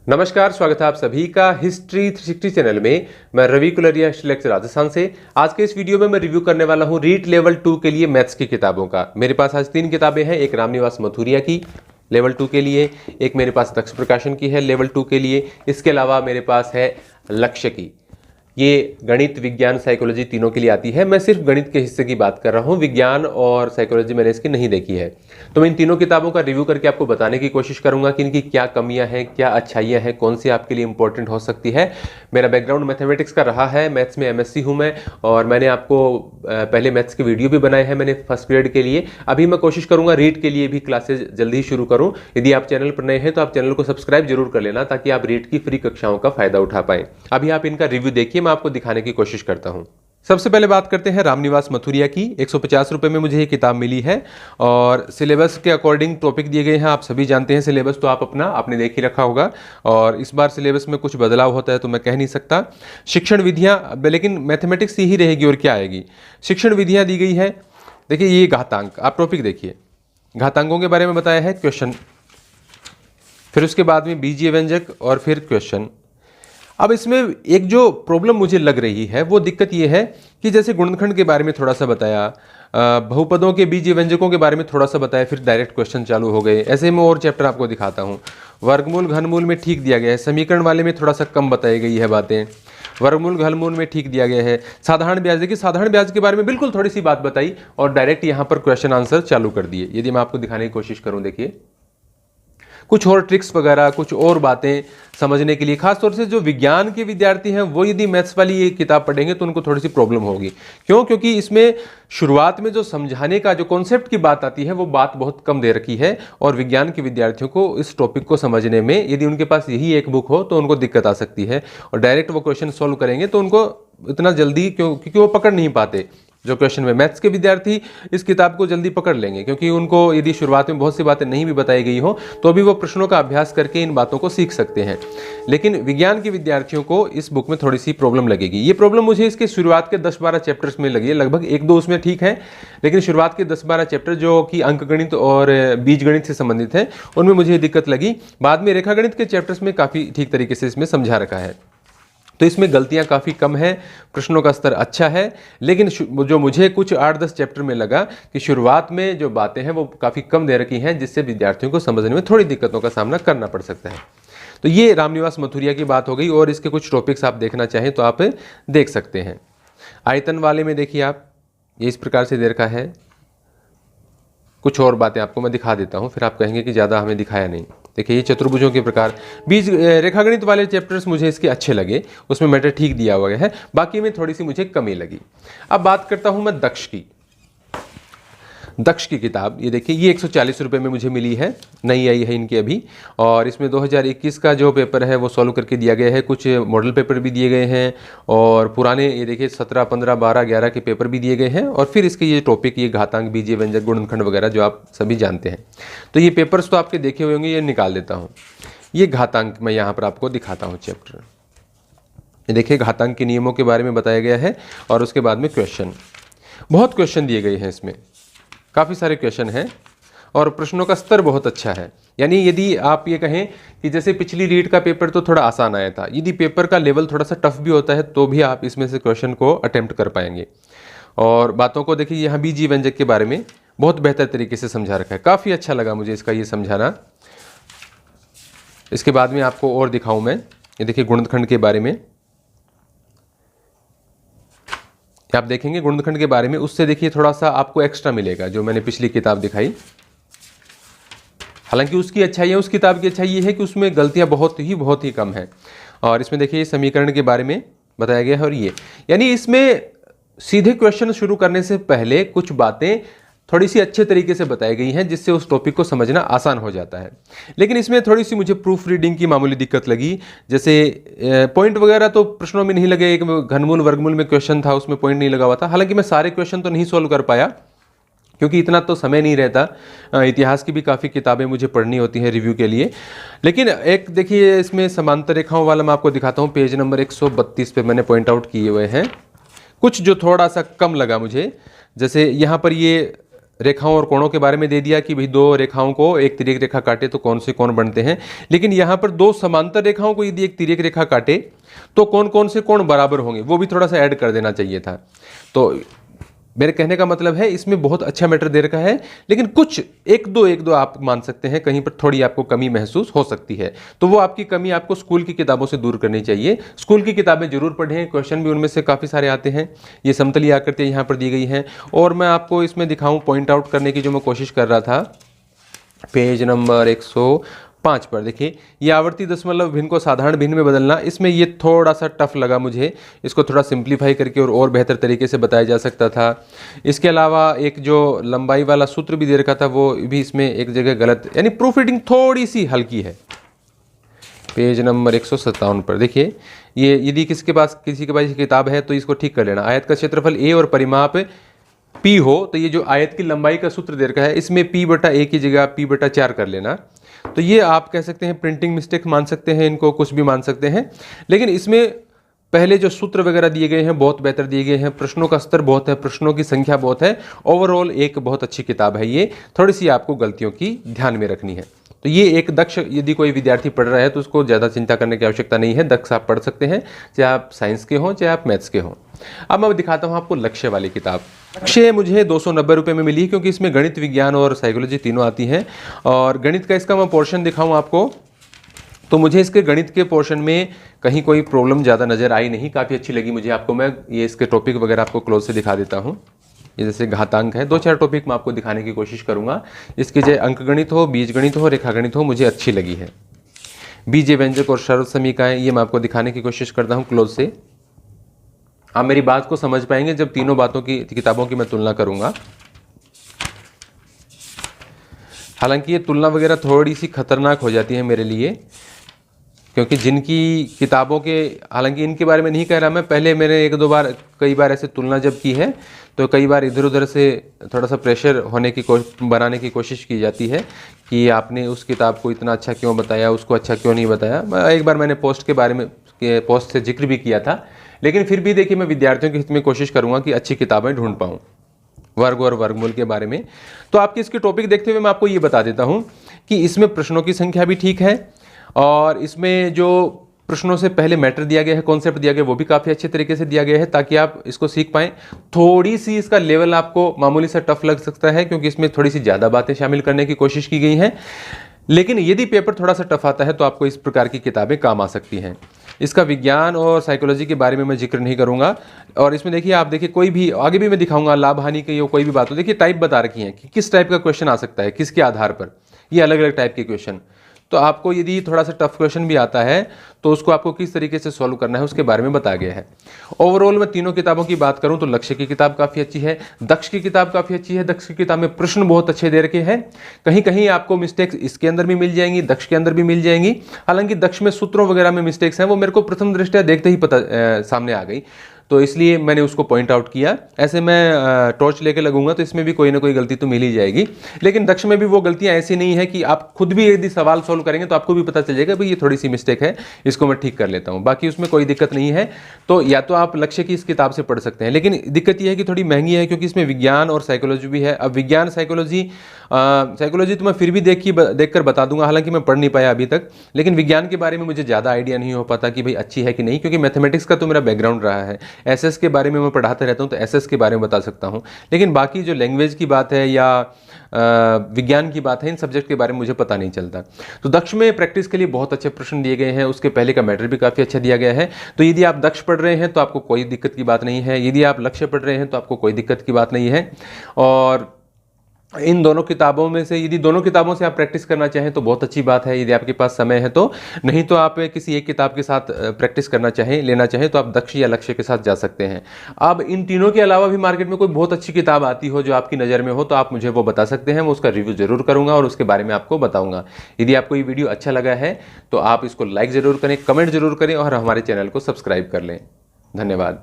नमस्कार, स्वागत है आप सभी का हिस्ट्री 360 चैनल में। मैं रवि कुलरिया, हिस्ट्री लेक्चर राजस्थान से। आज के इस वीडियो में मैं रिव्यू करने वाला हूं रीट लेवल 2 के लिए मैथ्स की किताबों का। मेरे पास आज 3 किताबें हैं। एक रामनिवास मथुरिया की लेवल 2 के लिए, एक मेरे पास दक्ष प्रकाशन की है लेवल 2 के लिए, इसके अलावा मेरे पास है लक्ष्य की। ये गणित, विज्ञान, साइकोलॉजी तीनों के लिए आती है। मैं सिर्फ गणित के हिस्से की बात कर रहा हूँ, विज्ञान और साइकोलॉजी मैंने इसकी नहीं देखी है। तो मैं इन तीनों किताबों का रिव्यू करके आपको बताने की कोशिश करूंगा कि इनकी क्या कमियां हैं, क्या अच्छाइयां हैं, कौन सी आपके लिए इंपॉर्टेंट हो सकती है। मेरा बैकग्राउंड मैथमेटिक्स का रहा है, मैथ्स में एमएससी हूँ मैं, और मैंने आपको पहले मैथ्स के वीडियो भी बनाए हैं मैंने फर्स्ट पीरियड के लिए। अभी मैं कोशिश करूंगा रीट के लिए भी क्लासेज जल्दी ही शुरू करूँ। यदि आप चैनल पर नए हैं तो आप चैनल को सब्सक्राइब जरूर कर लेना, ताकि आप रीट की फ्री कक्षाओं का फायदा उठा पाएं। अभी आप इनका रिव्यू देखिए, मैं आपको दिखाने की कोशिश करता हूं। सबसे पहले बात करते हैं रामनिवास मथुरिया की। 150 रुपए में मुझे ये किताब मिली है और सिलेबस के अकॉर्डिंग टॉपिक दिए गए हैं। आप सभी जानते हैं सिलेबस तो आपने देख ही रखा होगा, और इस बार सिलेबस में कुछ बदलाव होता है तो मैं कह नहीं सकता। शिक्षण विधियां, लेकिन मैथमेटिक्स ही रहेगी और क्या आएगी। शिक्षण विधियां दी गई है। देखिए ये घातांक, आप टॉपिक देखिए, घातांकों के बारे में बताया है, क्वेश्चन, फिर उसके बाद में बीजीय व्यंजक और फिर क्वेश्चन। अब इसमें एक जो प्रॉब्लम मुझे लग रही है वो दिक्कत ये है कि जैसे गुणनखंड के बारे में थोड़ा सा बताया, बहुपदों के बीजीय व्यंजकों के बारे में थोड़ा सा बताया, फिर डायरेक्ट क्वेश्चन चालू हो गए। ऐसे में और चैप्टर आपको दिखाता हूँ। वर्गमूल घनमूल में ठीक दिया गया है, समीकरण वाले में थोड़ा सा कम बताई गई है बातें। वर्गमूल घनमूल में ठीक दिया गया है। साधारण ब्याज, देखिए साधारण ब्याज के बारे में बिल्कुल थोड़ी सी बात बताई और डायरेक्ट यहाँ पर क्वेश्चन आंसर चालू कर दिए। यदि मैं आपको दिखाने की कोशिश करूँ, देखिए कुछ और ट्रिक्स वगैरह, कुछ और बातें समझने के लिए, खासतौर से जो विज्ञान के विद्यार्थी हैं वो यदि मैथ्स वाली ये किताब पढ़ेंगे तो उनको थोड़ी सी प्रॉब्लम होगी। क्यों? क्योंकि इसमें शुरुआत में जो समझाने का जो कॉन्सेप्ट की बात आती है वो बात बहुत कम दे रखी है, और विज्ञान के विद्यार्थियों को इस टॉपिक को समझने में यदि उनके पास यही एक बुक हो तो उनको दिक्कत आ सकती है, और डायरेक्ट वो क्वेश्चन सॉल्व करेंगे तो उनको इतना जल्दी, क्योंकि वो पकड़ नहीं पाते जो क्वेश्चन में। मैथ्स के विद्यार्थी इस किताब को जल्दी पकड़ लेंगे, क्योंकि उनको यदि शुरुआत में बहुत सी बातें नहीं भी बताई गई हो तो भी वो प्रश्नों का अभ्यास करके इन बातों को सीख सकते हैं। लेकिन विज्ञान के विद्यार्थियों को इस बुक में थोड़ी सी प्रॉब्लम लगेगी। ये प्रॉब्लम मुझे इसके शुरुआत के 10-12 चैप्टर्स में लगी है। लगभग 1-2 उसमें ठीक है, लेकिन शुरुआत के 10-12 चैप्टर जो कि अंकगणित और बीजगणित से संबंधित हैं उनमें मुझे दिक्कत लगी। बाद में रेखागणित के चैप्टर्स में काफ़ी ठीक तरीके से इसमें समझा रखा है, तो इसमें गलतियां काफ़ी कम है, प्रश्नों का स्तर अच्छा है। लेकिन जो मुझे कुछ 8-10 चैप्टर में लगा कि शुरुआत में जो बातें हैं वो काफ़ी कम दे रखी हैं, जिससे विद्यार्थियों को समझने में थोड़ी दिक्कतों का सामना करना पड़ सकता है। तो ये रामनिवास मथुरिया की बात हो गई, और इसके कुछ टॉपिक्स आप देखना चाहें तो आप देख सकते हैं। आयतन वाले में देखिए आप, ये इस प्रकार से दे रखा है। कुछ और बातें आपको मैं दिखा देता हूँ, फिर आप कहेंगे कि ज़्यादा हमें दिखाया नहीं। देखिए ये चतुर्भुजों के प्रकार, बीज रेखागणित वाले चैप्टर्स मुझे इसके अच्छे लगे, उसमें मैटर ठीक दिया हुआ है, बाकी में थोड़ी सी मुझे कमी लगी। अब बात करता हूँ मैं दक्ष की। दक्ष की किताब ये देखिए, ये 140 रुपये में मुझे मिली है, नई आई है इनकी अभी, और इसमें 2021 का जो पेपर है वो सॉल्व करके दिया गया है। कुछ मॉडल पेपर भी दिए गए हैं, और पुराने ये देखिए 17, 15, 12, 11 के पेपर भी दिए गए हैं, और फिर इसके ये टॉपिक, ये घातांक, बीजीय व्यंजक, गुणनखंड वगैरह जो आप सभी जानते हैं। तो ये पेपर्स तो आपके देखे हुए होंगे, ये निकाल देता हूँ। ये घातांक मैं यहाँ पर आपको दिखाता हूँ चैप्टर। ये देखिए घातांक के नियमों के बारे में बताया गया है, और उसके बाद में क्वेश्चन, बहुत क्वेश्चन दिए गए हैं इसमें, काफ़ी सारे क्वेश्चन हैं, और प्रश्नों का स्तर बहुत अच्छा है। यानी यदि आप ये कहें कि जैसे पिछली रीट का पेपर तो थोड़ा आसान आया था, यदि पेपर का लेवल थोड़ा सा टफ भी होता है तो भी आप इसमें से क्वेश्चन को अटेम्प्ट कर पाएंगे। और बातों को देखिए, यहाँ बीजीय व्यंजक के बारे में बहुत बेहतर तरीके से समझा रखा है, काफ़ी अच्छा लगा मुझे इसका ये समझाना। इसके बाद में आपको और दिखाऊँ मैं, ये देखिए गुणनखंड के बारे में आप देखेंगे, गुणनखंड के बारे में उससे देखिए थोड़ा सा आपको एक्स्ट्रा मिलेगा जो मैंने पिछली किताब दिखाई। हालांकि उसकी अच्छाई है, उस किताब की अच्छाई ये है कि उसमें गलतियां बहुत ही कम है। और इसमें देखिए समीकरण के बारे में बताया गया है, और ये यानी इसमें सीधे क्वेश्चन शुरू करने से पहले कुछ बातें थोड़ी सी अच्छे तरीके से बताई गई हैं, जिससे उस टॉपिक को समझना आसान हो जाता है। लेकिन इसमें थोड़ी सी मुझे प्रूफ रीडिंग की मामूली दिक्कत लगी। जैसे पॉइंट वगैरह तो प्रश्नों में नहीं लगे, एक घनमूल वर्गमूल में क्वेश्चन था उसमें पॉइंट नहीं लगा हुआ था। हालांकि मैं सारे क्वेश्चन तो नहीं सॉल्व कर पाया, क्योंकि इतना तो समय नहीं रहता। इतिहास की भी काफ़ी किताबें मुझे पढ़नी होती हैं रिव्यू के लिए। लेकिन एक देखिए इसमें समांतर रेखाओं वाला मैं आपको दिखाता हूँ, पेज नंबर 132 पे मैंने पॉइंट आउट किए हुए हैं कुछ जो थोड़ा सा कम लगा मुझे। जैसे यहाँ पर ये रेखाओं और कोणों के बारे में दे दिया कि भाई दो रेखाओं को एक तिर्यक रेखा काटे तो कौन से कोण बनते हैं, लेकिन यहाँ पर दो समांतर रेखाओं को यदि एक तिर्यक रेखा काटे तो कौन कौन से कोण बराबर होंगे वो भी थोड़ा सा ऐड कर देना चाहिए था। तो मेरे कहने का मतलब है इसमें बहुत अच्छा मैटर दे रखा है, लेकिन कुछ एक दो आप मान सकते हैं कहीं पर थोड़ी आपको कमी महसूस हो सकती है, तो वो आपकी कमी आपको स्कूल की किताबों से दूर करनी चाहिए। स्कूल की किताबें जरूर पढ़ें, क्वेश्चन भी उनमें से काफ़ी सारे आते हैं। ये समतली आकृतियाँ यहाँ पर दी गई हैं, और मैं आपको इसमें दिखाऊँ पॉइंट आउट करने की जो मैं कोशिश कर रहा था, पेज नंबर 105 पर देखिए, ये आवर्ती दशमलव भिन्न को साधारण भिन्न में बदलना, इसमें ये थोड़ा सा टफ लगा मुझे, इसको थोड़ा सिंप्लीफाई करके और बेहतर तरीके से बताया जा सकता था। इसके अलावा एक जो लंबाई वाला सूत्र भी दे रखा था वो भी इसमें एक जगह गलत, यानी प्रूफ रीडिंग थोड़ी सी हल्की है। पेज नंबर 157 पर देखिए, ये यदि किसी के पास किताब है तो इसको ठीक कर लेना। आयत का क्षेत्रफल a और परिमाप p हो तो ये जो आयत की लंबाई का सूत्र दे रखा है इसमें p/a की जगह p/4 कर लेना। तो ये आप कह सकते हैं प्रिंटिंग मिस्टेक मान सकते हैं, इनको कुछ भी मान सकते हैं, लेकिन इसमें पहले जो सूत्र वगैरह दिए गए हैं बहुत बेहतर दिए गए हैं, प्रश्नों का स्तर बहुत है, प्रश्नों की संख्या बहुत है, ओवरऑल एक बहुत अच्छी किताब है ये। थोड़ी सी आपको गलतियों की ध्यान में रखनी है। तो ये एक दक्ष यदि कोई विद्यार्थी पढ़ रहा है तो उसको ज़्यादा चिंता करने की आवश्यकता नहीं है, दक्ष आप पढ़ सकते हैं, चाहे आप साइंस के हों चाहे आप मैथ्स के हों। अब मैं दिखाता हूँ आपको लक्ष्य वाली किताब। लक्ष्य मुझे 290 रुपये में मिली क्योंकि इसमें गणित, विज्ञान और साइकोलॉजी तीनों आती हैं। और गणित का इसका मैं पोर्शन दिखाऊँ आपको, तो मुझे इसके गणित के पोर्शन में कहीं कोई प्रॉब्लम ज़्यादा नज़र आई नहीं, काफ़ी अच्छी लगी मुझे। आपको मैं ये इसके टॉपिक वगैरह आपको क्लोज से दिखा देता हूँ। ये जैसे घातांक है, 2-4 टॉपिक मैं आपको दिखाने की कोशिश करूँगा। इसके चाहे अंकगणित हो, बीजगणित हो, रेखागणित हो, मुझे अच्छी लगी है। बीजीय व्यंजक और सरल समीकरण ये मैं आपको दिखाने की कोशिश करता हूँ क्लोज से। आप मेरी बात को समझ पाएंगे जब तीनों बातों की किताबों की मैं तुलना करूँगा। हालांकि ये तुलना वगैरह थोड़ी सी खतरनाक हो जाती है मेरे लिए, क्योंकि जिनकी किताबों के, हालांकि इनके बारे में नहीं कह रहा मैं, पहले मैंने कई बार ऐसे तुलना जब की है तो कई बार इधर उधर से थोड़ा सा प्रेशर बनाने की कोशिश की जाती है कि आपने उस किताब को इतना अच्छा क्यों बताया, उसको अच्छा क्यों नहीं बताया। एक बार मैंने पोस्ट से जिक्र भी किया था, लेकिन फिर भी देखिए मैं विद्यार्थियों के हित में कोशिश करूँगा कि अच्छी किताबें ढूंढ पाऊँ वर्ग और वर्गमूल के बारे में। तो आपके इसके टॉपिक देखते हुए मैं आपको ये बता देता हूँ कि इसमें प्रश्नों की संख्या भी ठीक है, और इसमें जो प्रश्नों से पहले मैटर दिया गया है, कॉन्सेप्ट दिया गया, वो भी काफ़ी अच्छे तरीके से दिया गया है ताकि आप इसको सीख पाएँ। थोड़ी सी इसका लेवल आपको मामूली सा टफ लग सकता है क्योंकि इसमें थोड़ी सी ज़्यादा बातें शामिल करने की कोशिश की गई हैं, लेकिन यदि पेपर थोड़ा सा टफ आता है तो आपको इस प्रकार की किताबें काम आ सकती हैं। इसका विज्ञान और साइकोलॉजी के बारे में मैं जिक्र नहीं करूंगा। और इसमें देखिए, आप देखिए कोई भी आगे भी मैं दिखाऊंगा लाभ हानि की या कोई भी बात हो, देखिए टाइप बता रखी है कि किस टाइप का क्वेश्चन आ सकता है, किसके आधार पर, ये अलग अलग टाइप के क्वेश्चन। तो आपको यदि थोड़ा सा टफ क्वेश्चन भी आता है तो उसको आपको किस तरीके से सॉल्व करना है उसके बारे में बताया गया है। ओवरऑल मैं तीनों किताबों की बात करूं तो लक्ष्य की किताब काफ़ी अच्छी है, दक्ष की किताब काफ़ी अच्छी है। दक्ष की किताब में प्रश्न बहुत अच्छे दे रखे हैं, कहीं कहीं आपको मिस्टेक्स इसके अंदर भी मिल जाएंगी, दक्ष के अंदर भी मिल जाएंगी। हालांकि दक्ष में सूत्रों वगैरह में मिस्टेक्स हैं, वो मेरे को प्रथम दृष्टया देखते ही सामने आ गई, तो इसलिए मैंने उसको पॉइंट आउट किया। ऐसे मैं टॉर्च लेके लगूंगा तो इसमें भी कोई ना कोई गलती तो मिल ही जाएगी, लेकिन दक्ष में भी वो गलतियां ऐसी नहीं है कि आप खुद भी यदि सवाल सॉल्व करेंगे तो आपको भी पता चल जाएगा भाई ये थोड़ी सी मिस्टेक है, इसको मैं ठीक कर लेता हूं, बाकी उसमें कोई दिक्कत नहीं है। तो या तो आप लक्ष्य की इस किताब से पढ़ सकते हैं, लेकिन दिक्कत यह है कि थोड़ी महंगी है क्योंकि इसमें विज्ञान और साइकोलॉजी भी है। अब विज्ञान साइकोलॉजी तो मैं फिर भी देख कर बता दूंगा, हालांकि मैं पढ़ नहीं पाया अभी तक, लेकिन विज्ञान के बारे में मुझे ज़्यादा आइडिया नहीं हो पाता कि भाई अच्छी है कि नहीं, क्योंकि मैथमेटिक्स का तो मेरा बैकग्राउंड रहा है। एसएस के बारे में मैं पढ़ाता रहता हूं तो एसएस के बारे में बता सकता हूं, लेकिन बाकी जो लैंग्वेज की बात है या विज्ञान की बात है, इन सब्जेक्ट के बारे में मुझे पता नहीं चलता। तो दक्ष में प्रैक्टिस के लिए बहुत अच्छे प्रश्न दिए गए हैं, उसके पहले का मैटर भी काफ़ी अच्छा दिया गया है। तो यदि आप दक्ष पढ़ रहे हैं तो आपको कोई दिक्कत की बात नहीं है, यदि आप लक्ष्य पढ़ रहे हैं तो आपको कोई दिक्कत की बात नहीं है। और इन दोनों किताबों में से यदि दोनों किताबों से आप प्रैक्टिस करना चाहें तो बहुत अच्छी बात है, यदि आपके पास समय है तो। नहीं तो आप किसी एक किताब के साथ प्रैक्टिस लेना चाहें तो आप दक्ष या लक्ष्य के साथ जा सकते हैं। अब इन तीनों के अलावा भी मार्केट में कोई बहुत अच्छी किताब आती हो जो आपकी नज़र में हो तो आप मुझे वो बता सकते हैं, मैं उसका रिव्यू जरूर करूंगा और उसके बारे में आपको बताऊंगा। यदि आपको ये वीडियो अच्छा लगा है तो आप इसको लाइक ज़रूर करें, कमेंट जरूर करें और हमारे चैनल को सब्सक्राइब कर लें। धन्यवाद।